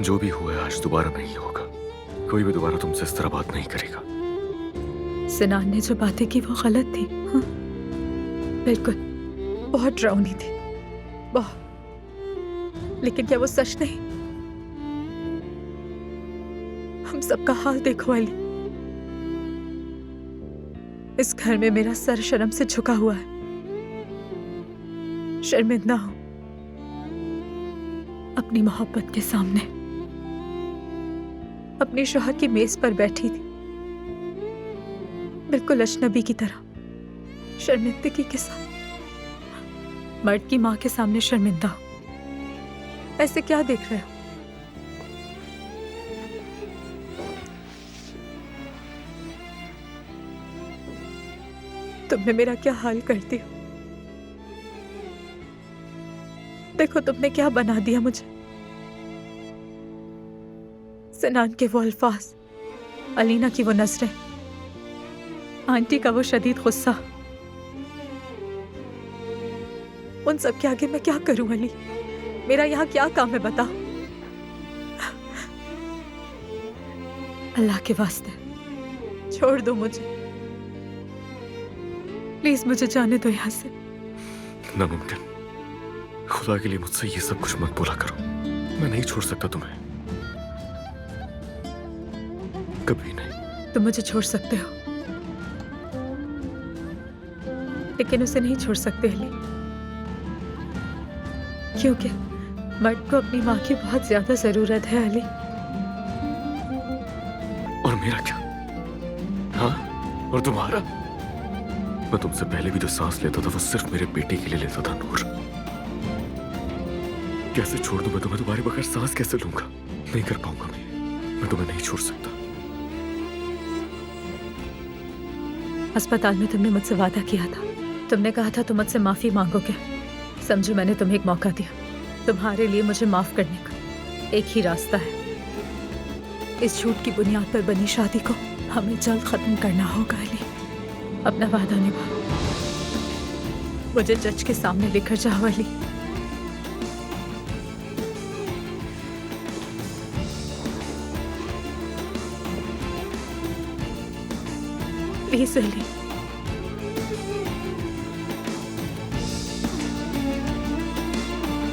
जो भी हुआ है आज दोबारा नहीं होगा। कोई भी दोबारा तुमसे इस तरह बात नहीं करेगा। सिनान ने जो बातें की वो गलत थी। हाँ? बिल्कुल, बहुत डरावनी थी, बहुत। लेकिन क्या वो सच नहीं? हम सबका हाल देखो अली। इस घर में मेरा सर शर्म से झुका हुआ है। शर्मिंदा हूं अपनी मोहब्बत के सामने। अपने शौहर की मेज पर बैठी थी, बिल्कुल अजनबी की तरह, शर्मिंदगी के साथ। मर्द की मां के सामने शर्मिंदा हूं। ऐसे क्या देख रहे हो? तुमने मेरा क्या हाल कर दिया। देखो तुमने क्या बना दिया मुझे। सिनान के वो अल्फाज, अलीना की वो नजरें, आंटी का वो शदीद गुस्सा, उन सब के आगे मैं क्या करूं अली? मेरा यहाँ क्या काम है बताओ? अल्लाह के वास्ते छोड़ दो मुझे, प्लीज मुझे जाने दो यहाँ से। नामुमकिन, खुदा के लिए मुझसे ये सब कुछ मत बोला करो। मैं नहीं छोड़ सकता तुम्हें, कभी नहीं। तुम मुझे छोड़ सकते हो, लेकिन उसे नहीं छोड़ सकते अली, क्योंकि मर्द को अपनी माँ की बहुत ज्यादा जरूरत है अली। और मेरा क्या? हाँ, और तुम्हारा? मैं तुमसे पहले भी जो सांस लेता था वो सिर्फ मेरे बेटे के लिए लेता था नूर। कैसे छोड़ दूं मैं तुम्हें? तुम्हारे बगैर सांस कैसे लूंगा? नहीं कर पाऊंगा मैं तुम्हें नहीं छोड़ सकता। अस्पताल में तुमने मुझसे वादा किया था, तुमने कहा था तुम मुझसे माफी मांगोगे। समझो मैंने तुम्हें एक मौका दिया। तुम्हारे लिए मुझे माफ करने का एक ही रास्ता है। इस झूठ की बुनियाद पर बनी शादी को हमें जल्द खत्म करना होगा अली। अपना वादा निभाओ, मुझे जज के सामने लेकर जाओ अली। प्लीज अली।